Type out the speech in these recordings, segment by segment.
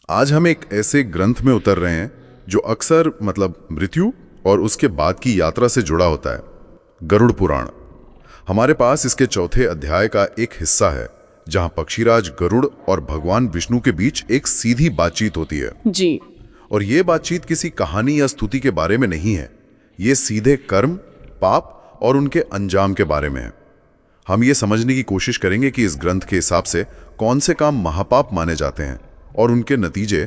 आज हम एक ऐसे ग्रंथ में उतर रहे हैं जो अक्सर मृत्यु और उसके बाद की यात्रा से जुड़ा होता है, गरुड़ पुराण। हमारे पास इसके चौथे अध्याय का एक हिस्सा है जहां पक्षीराज गरुड़ और भगवान विष्णु के बीच एक सीधी बातचीत होती है जी। और ये बातचीत किसी कहानी या स्तुति के बारे में नहीं है, ये सीधे कर्म, पाप और उनके अंजाम के बारे में है। हम ये समझने की कोशिश करेंगे कि इस ग्रंथ के हिसाब से कौन से काम महापाप माने जाते हैं और उनके नतीजे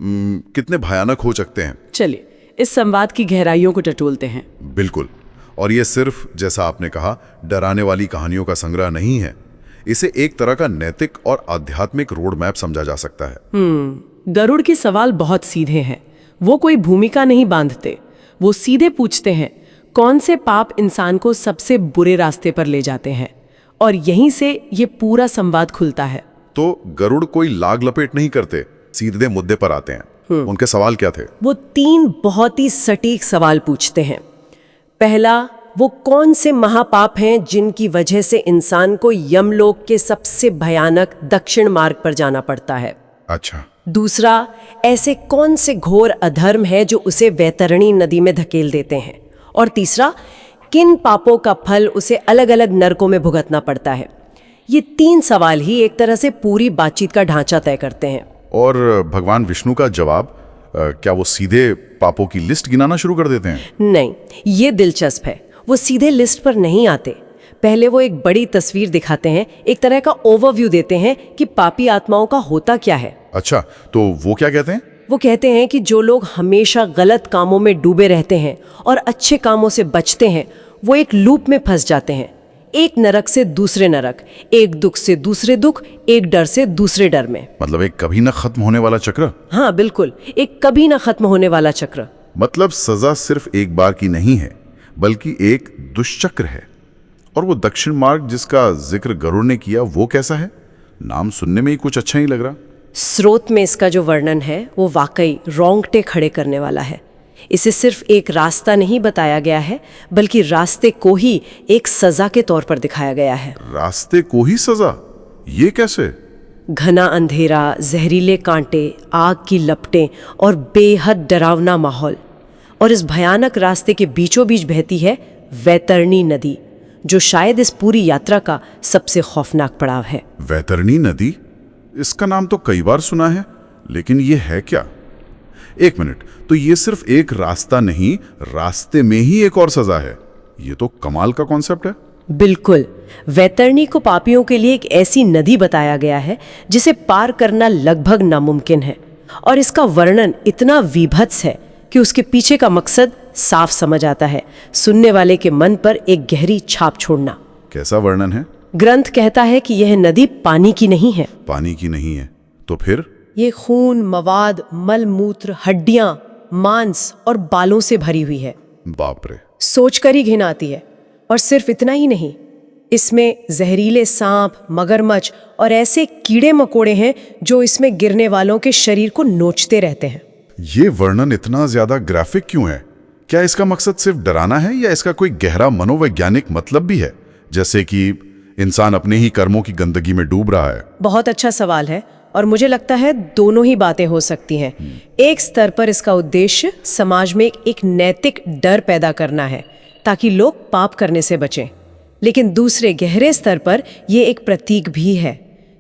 कितने भयानक हो सकते हैं। चलिए इस संवाद की गहराइयों को टटोलते हैं। बिल्कुल। और ये सिर्फ, जैसा आपने कहा, डराने वाली कहानियों का संग्रह नहीं है। इसे एक तरह का नैतिक और आध्यात्मिक रोड मैप समझा जा सकता है। गरुड़ के सवाल बहुत सीधे हैं। वो कोई भूमिका नहीं बांधते, वो सीधे पूछते हैं कौन से पाप इंसान को सबसे बुरे रास्ते पर ले जाते हैं, और यहीं से ये पूरा संवाद खुलता है। तो गरुड़ कोई लाग लपेट नहीं करते, सीधे मुद्दे पर आते हैं। उनके सवाल क्या थे? वो 3 बहुत ही सटीक सवाल पूछते हैं। पहला, वो कौन से महापाप हैं जिनकी वजह से इंसान को यमलोक के सबसे भयानक दक्षिण मार्ग पर जाना पड़ता है। अच्छा। दूसरा, ऐसे कौन से घोर अधर्म है जो उसे वैतरणी नदी में धकेल देते हैं। और तीसरा, किन पापों का फल उसे अलग अलग नरकों में भुगतना पड़ता है। ये 3 सवाल ही एक तरह से पूरी बातचीत का ढांचा तय करते हैं। और भगवान विष्णु का जवाब, क्या वो सीधे पापों की लिस्ट गिनाना शुरू कर देते हैं? नहीं, ये दिलचस्प है। वो सीधे लिस्ट पर नहीं आते। पहले वो एक बड़ी तस्वीर दिखाते हैं, एक तरह का ओवरव्यू देते हैं कि पापी आत्माओं का होता क्या है। अच्छा, तो वो क्या कहते हैं? वो कहते हैं कि जो लोग हमेशा गलत कामों में डूबे रहते हैं और अच्छे कामों से बचते हैं, वो एक लूप में फंस जाते हैं। एक नरक से दूसरे नरक, एक दुख से दूसरे दुख, एक डर से दूसरे डर में। मतलब एक कभी ना खत्म होने वाला चक्र। हाँ बिल्कुल, एक कभी ना खत्म होने वाला चक्र। मतलब सजा सिर्फ एक बार की नहीं है, बल्कि एक दुष्चक्र है। और वो दक्षिण मार्ग जिसका जिक्र गरुड़ ने किया, वो कैसा है? नाम सुनने में ही कुछ अच्छा ही लग रहा। स्रोत में इसका जो वर्णन है वो वाकई रोंगटे खड़े करने वाला है। इसे सिर्फ एक रास्ता नहीं बताया गया है, बल्कि रास्ते को ही एक सजा के तौर पर दिखाया गया है। रास्ते को ही सजा? ये कैसे? घना अंधेरा, जहरीले कांटे, आग की लपटें और बेहद डरावना माहौल। और इस भयानक रास्ते के बीचों बीच बहती है वैतरणी नदी, जो शायद इस पूरी यात्रा का सबसे खौफनाक पड़ाव है। वैतरणी नदी? इसका नाम तो कई बार सुना है, लेकिन ये है क्या? एक मिनट, तो ये सिर्फ एक रास्ता नहीं, रास्ते में ही एक और सजा है। ये तो कमाल का कॉन्सेप्ट है। बिल्कुल। वैतरणी को पापियों के लिए एक ऐसी नदी बताया गया है जिसे पार करना लगभग नामुमकिन है। और इसका वर्णन इतना विभत्स है कि उसके पीछे का मकसद साफ समझ आता है, सुनने वाले के मन पर एक गहरी छाप छोड़ना। कैसा वर्णन है? ग्रंथ कहता है कि यह नदी पानी की नहीं है। पानी की नहीं है तो फिर? ये खून, मवाद, मल मूत्र, हड्डियां, मांस और बालों से भरी हुई है। बाप रे, सोचकर ही घिन आती है। और सिर्फ इतना ही नहीं, इसमें जहरीले सांप, मगरमच्छ और ऐसे कीड़े मकोड़े हैं जो इसमें गिरने वालों के शरीर को नोचते रहते हैं। ये वर्णन इतना ज्यादा ग्राफिक क्यों है? क्या इसका मकसद सिर्फ डराना है या इसका कोई गहरा मनोवैज्ञानिक मतलब भी है, जैसे कि इंसान अपने ही कर्मों की गंदगी में डूब रहा है? बहुत अच्छा सवाल है, और मुझे लगता है दोनों ही बातें हो सकती हैं। एक स्तर पर इसका उद्देश्य समाज में एक नैतिक डर पैदा करना है ताकि लोग पाप करने से बचें। लेकिन दूसरे गहरे स्तर पर यह एक प्रतीक भी है।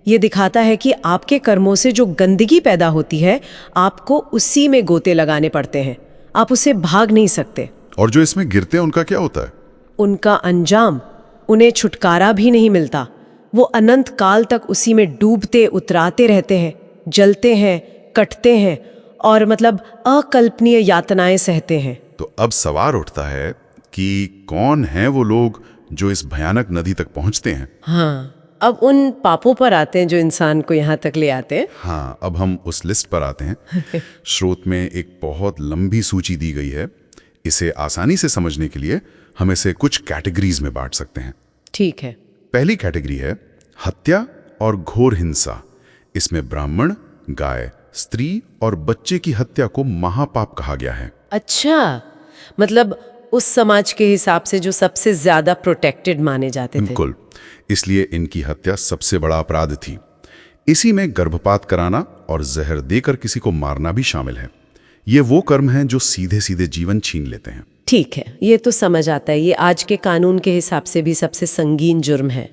ये दिखाता है कि आपके कर्मों से जो गंदगी पैदा होती है, आपको उसी में गोते लगाने पड़ते हैं। आप उससे भाग नहीं सकते। और जो इसमें गिरते हैं उनका क्या होता है? उनका अंजाम, उन्हें छुटकारा भी नहीं मिलता। वो अनंत काल तक उसी में डूबते उतराते रहते हैं, जलते हैं, कटते हैं और अकल्पनीय यातनाएं सहते हैं। तो अब सवाल उठता है कि कौन हैं वो लोग जो इस भयानक नदी तक पहुंचते हैं? हाँ, अब उन पापों पर आते हैं जो इंसान को यहाँ तक ले आते हैं। हाँ, अब हम उस लिस्ट पर आते हैं। स्रोत में एक बहुत लंबी सूची दी गई है। इसे आसानी से समझने के लिए हम इसे कुछ कैटेगरीज में बांट सकते हैं। ठीक है। पहली कैटेगरी है हत्या और घोर हिंसा। इसमें ब्राह्मण, गाय, स्त्री और बच्चे की हत्या को महापाप कहा गया है। अच्छा, मतलब उस समाज के हिसाब से जो सबसे ज्यादा प्रोटेक्टेड माने जाते थे। बिल्कुल, इसलिए इनकी हत्या सबसे बड़ा अपराध थी। इसी में गर्भपात कराना और जहर देकर किसी को मारना भी शामिल है। ये वो कर्म हैं जो सीधे सीधे जीवन छीन लेते हैं। ठीक है, ये तो समझ आता है। ये आज के कानून के हिसाब से भी सबसे संगीन जुर्म है।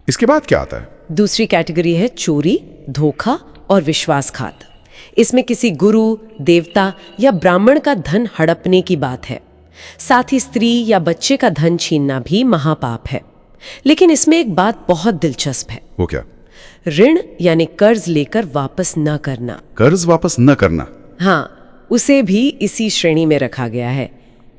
इसके बाद क्या आता है? दूसरी कैटेगरी है चोरी, धोखा और विश्वासघात। इसमें किसी गुरु, देवता या ब्राह्मण का धन हड़पने की बात है। साथ ही स्त्री या बच्चे का धन छीनना भी महापाप है। लेकिन इसमें एक बात बहुत दिलचस्प है। वो क्या? ऋण यानी कर्ज लेकर वापस न करना। कर्ज वापस न करना? हाँ, उसे भी इसी श्रेणी में रखा गया है।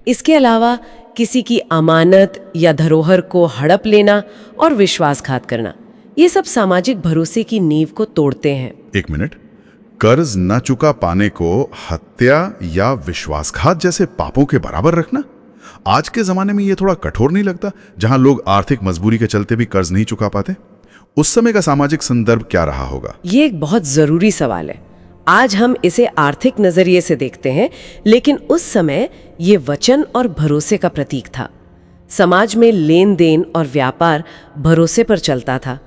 इसके अलावा किसी की अमानत या धरोहर को हड़प लेना और विश्वासघात करना, ये सब सामाजिक भरोसे की नींव को तोड़ते हैं। एक मिनट, कर्ज न चुका पाने को हत्या या विश्वासघात जैसे पापों के बराबर रखना? आज के जमाने में ये थोड़ा कठोर नहीं लगता? जहां लोग आर्थिक मजबूरी के चलते भी कर्ज नहीं चुका पाते, उस समय का सामाजिक संदर्भ क्या रहा होगा? ये एक बहुत जरूरी सवाल है। आज हम इसे आर्थिक नजरिए से देखते हैं, लेकिन उस समय ये वचन और भरोसे का प्रतीक था। समाज में लेन देन और व्यापार भरोसे पर चलता था,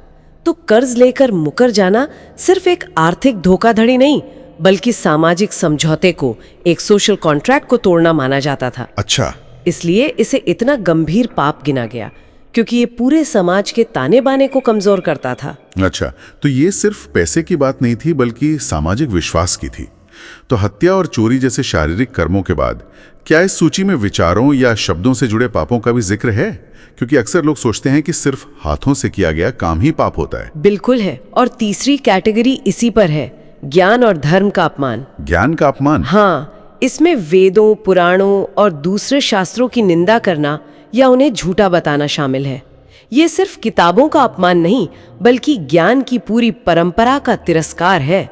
तो कर्ज लेकर मुकर जाना सिर्फ एक आर्थिक धोखाधड़ी नहीं, बल्कि सामाजिक समझौते को, एक सोशल कॉन्ट्रैक्ट को तोड़ना माना जाता था। अच्छा, इसलिए इसे इतना गंभीर पाप गिना गया, क्योंकि ये पूरे समाज के ताने बाने को कमजोर करता था। अच्छा, तो ये सिर्फ पैसे की बात नहीं थी, बल्कि सामाजिक विश्वास की थी। तो हत्या और चोरी जैसे शारीरिक कर्मों के बाद क्या इस सूची में विचारों या शब्दों से जुड़े पापों का भी जिक्र है? क्योंकि अक्सर लोग सोचते हैं कि सिर्फ हाथों से किया गया काम ही पाप होता है। बिल्कुल है, और तीसरी कैटेगरी इसी पर है, ज्ञान और धर्म का अपमान। ज्ञान का अपमान? हाँ, इसमें वेदों, पुराणों और दूसरे शास्त्रों की निंदा करना या उन्हें झूठा बताना शामिल है। ये सिर्फ किताबों का अपमान नहीं, बल्कि ज्ञान की पूरी परंपरा का तिरस्कार है।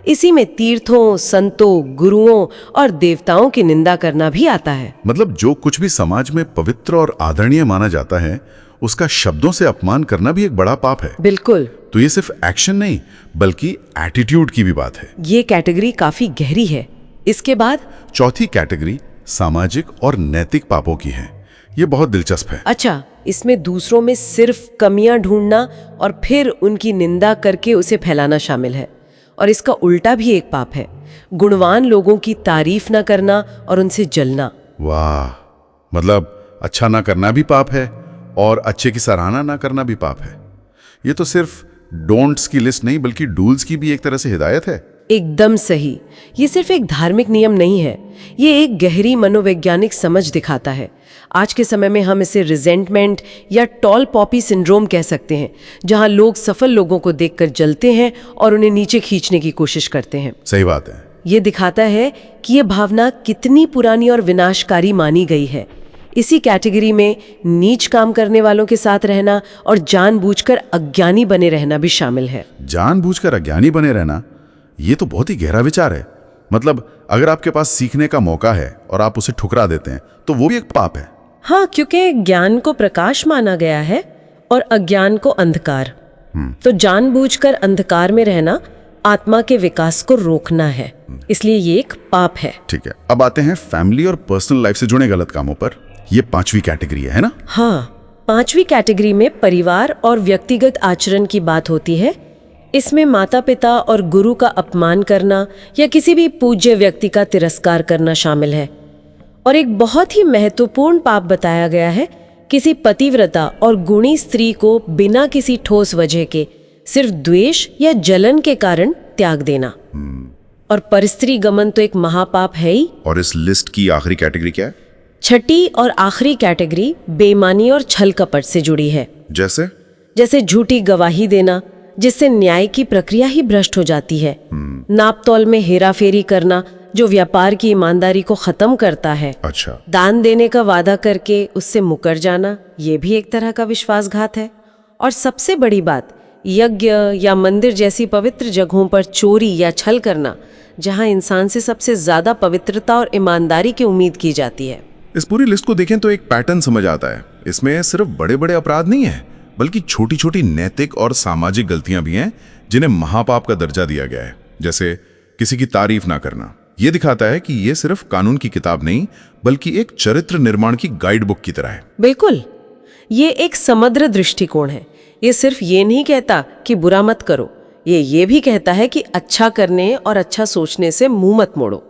इसी में तीर्थों, संतों, गुरुओं और देवताओं की निंदा करना भी आता है। मतलब जो कुछ भी समाज में पवित्र और आदरणीय माना जाता है, उसका शब्दों से अपमान करना भी एक बड़ा पाप है। बिल्कुल। तो ये सिर्फ एक्शन नहीं, बल्कि एटीट्यूड की भी बात है। ये कैटेगरी काफी गहरी है। इसके बाद चौथी कैटेगरी सामाजिक और नैतिक पापों की है। ये बहुत दिलचस्प है। अच्छा, इसमें दूसरों में सिर्फ कमियां ढूंढना और फिर उनकी निंदा करके उसे फैलाना शामिल है। और इसका उल्टा भी एक पाप है, गुणवान लोगों की तारीफ ना करना और उनसे जलना। वाह, मतलब अच्छा ना करना भी पाप है और अच्छे की सराहना ना करना भी पाप है। ये तो सिर्फ डोंट्स की लिस्ट नहीं, बल्कि डूल्स की भी एक तरह से हिदायत है। एकदम सही। ये सिर्फ एक धार्मिक नियम नहीं है, ये एक गहरी मनोवैज्ञानिक समझ दिखाता है। आज के समय में हम इसे रिजेंटमेंट या टॉल पॉपी सिंड्रोम कह सकते हैं, जहां लोग सफल लोगों को देखकर जलते हैं और उन्हें नीचे खींचने की कोशिश करते हैं। सही बात है। ये दिखाता है कि ये भावना कितनी पुरानी और विनाशकारी मानी गई है। इसी कैटेगरी में नीच काम करने वालों के साथ रहना और जानबूझकर अज्ञानी बने रहना भी शामिल है। जानबूझकर अज्ञानी बने रहना, ये तो बहुत ही गहरा विचार है। मतलब अगर आपके पास सीखने का मौका है और आप उसे ठुकरा देते हैं, तो वो भी एक पाप है। हाँ, क्योंकि ज्ञान को प्रकाश माना गया है और अज्ञान को अंधकार। तो जानबूझकर अंधकार में रहना आत्मा के विकास को रोकना है, इसलिए ये एक पाप है। ठीक है, अब आते हैं फैमिली और पर्सनल लाइफ से जुड़े गलत कामों पर। ये पांचवी कैटेगरी है ना? हाँ, पांचवी कैटेगरी में परिवार और व्यक्तिगत आचरण की बात होती है। इसमें माता पिता और गुरु का अपमान करना या किसी भी पूज्य व्यक्ति का तिरस्कार करना शामिल है। और एक बहुत ही महत्वपूर्ण पाप बताया गया है, किसी पतिव्रता और गुणी स्त्री को बिना किसी ठोस वजह के सिर्फ द्वेष या जलन के कारण त्याग देना। और परस्त्री गमन तो एक महापाप है ही। और इस लिस्ट की आखिरी कैटेगरी क्या है? छठी और आखिरी कैटेगरी बेईमानी और छल कपट से जुड़ी है। जैसे झूठी गवाही देना, जिससे न्याय की प्रक्रिया ही भ्रष्ट हो जाती है। नापतोल में हेराफेरी करना, जो व्यापार की ईमानदारी को खत्म करता है। अच्छा। दान देने का वादा करके उससे मुकर जाना, ये भी एक तरह का विश्वासघात है। और सबसे बड़ी बात, यज्ञ या मंदिर जैसी पवित्र जगहों पर चोरी या छल करना, जहां इंसान से सबसे ज्यादा पवित्रता और ईमानदारी की उम्मीद की जाती है। इस पूरी लिस्ट को देखें तो एक पैटर्न समझ आता है। इसमें सिर्फ बड़े बड़े अपराध नहीं है, बल्कि छोटी छोटी नैतिक और सामाजिक गलतियां भी हैं, जिन्हें महापाप का दर्जा दिया गया है। जैसे किसी की तारीफ ना करना। यह दिखाता है कि यह सिर्फ कानून की किताब नहीं, बल्कि एक चरित्र निर्माण की गाइड बुक की तरह है। बिल्कुल, ये एक समग्र दृष्टिकोण है। ये सिर्फ ये नहीं कहता कि बुरा मत करो, ये भी कहता है कि अच्छा करने और अच्छा सोचने से मुंह मत मोड़ो।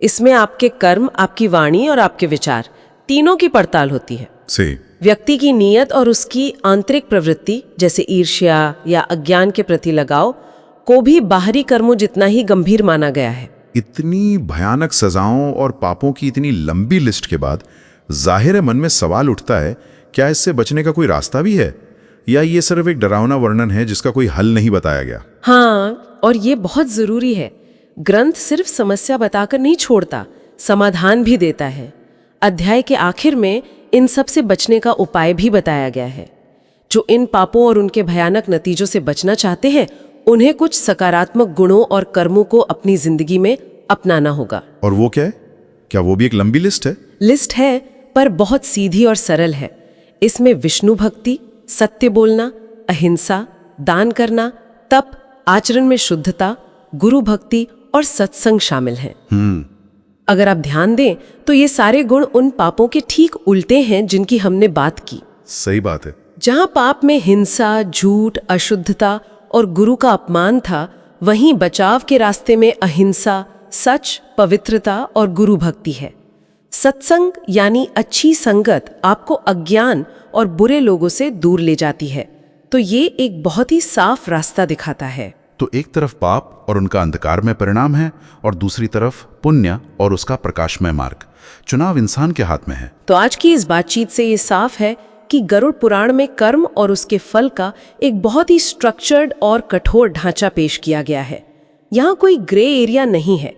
इसमें आपके कर्म, आपकी वाणी और आपके विचार तीनों की पड़ताल होती है। सही। व्यक्ति की नीयत और उसकी आंतरिक प्रवृत्ति जैसे ईर्ष्या या अज्ञान के प्रति लगाव को भी बाहरी कर्मों जितना ही गंभीर माना गया है। इतनी भयानक सजाओं और पापों की इतनी लंबी लिस्ट के बाद जाहिर है मन में सवाल उठता है, क्या इससे बचने का कोई रास्ता भी है, या ये सिर्फ एक डरावना वर्णन है जिसका कोई हल नहीं बताया गया? हाँ, और ये बहुत जरूरी है। ग्रंथ सिर्फ समस्या बताकर नहीं छोड़ता, समाधान भी देता है। अध्याय के आखिर में इन सब से बचने का उपाय भी बताया गया है। जो इन पापों और उनके भयानक नतीजों से बचना चाहते हैं, उन्हें कुछ सकारात्मक गुणों और कर्मों को अपनी जिंदगी में अपनाना होगा। और वो क्या है? क्या वो भी एक लंबी लिस्ट है? लिस्ट है, पर बहुत सीधी और सरल है। इसमें विष्णु भक्ति, सत्य बोलना, अहिंसा, दान करना, तप, आचरण में शुद्धता, गुरु भक्ति और सत्संग शामिल हैं। अगर आप ध्यान दें तो ये सारे गुण उन पापों के ठीक उल्टे हैं जिनकी हमने बात की। सही बात है। जहां पाप में हिंसा, झूठ, अशुद्धता और गुरु का अपमान था, वहीं बचाव के रास्ते में अहिंसा, सच, पवित्रता और गुरु भक्ति है। सत्संग यानी अच्छी संगत आपको अज्ञान और बुरे लोगों से दूर ले जाती है। तो ये एक बहुत ही साफ रास्ता दिखाता है। तो एक तरफ पाप और उनका अंधकार में परिणाम है, और दूसरी तरफ पुण्य और उसका प्रकाशमय मार्ग। चुनाव इंसान के हाथ में है। तो आज की इस बातचीत से ये साफ है कि गरुड़ पुराण में कर्म और उसके फल का एक बहुत ही स्ट्रक्चर्ड और कठोर ढांचा पेश किया गया है। यहाँ कोई ग्रे एरिया नहीं है।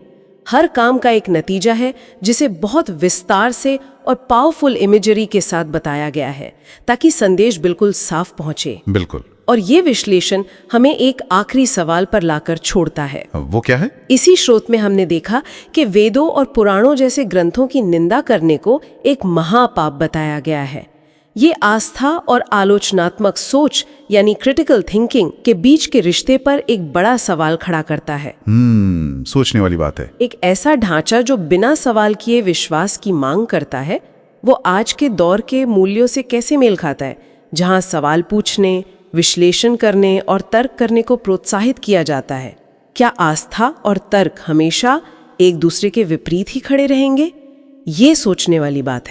हर काम का एक नतीजा है जिसे बहुत विस्तार से और पावरफुल इमेजरी के साथ बताया गया है, ताकि संदेश बिल्कुल साफ पहुंचे। बिल्कुल। और ये विश्लेषण हमें एक आखिरी सवाल पर लाकर छोड़ता है। वो क्या है? इसी स्रोत में हमने देखा कि वेदों और पुराणों जैसे ग्रंथों की निंदा करने को एक महापाप बताया गया है। ये आस्था और आलोचनात्मक सोच यानी क्रिटिकल थिंकिंग के बीच के रिश्ते पर एक बड़ा सवाल खड़ा करता है। सोचने वाली बात है। एक ऐसा ढांचा जो बिना सवाल किए विश्वास की मांग करता है, वो आज के दौर के मूल्यों से कैसे मेल खाता है, जहां सवाल पूछने, विश्लेषण करने और तर्क करने को प्रोत्साहित किया जाता है। क्या आस्था और तर्क हमेशा एक दूसरे के विपरीत ही खड़े रहेंगे? ये सोचने वाली बात है।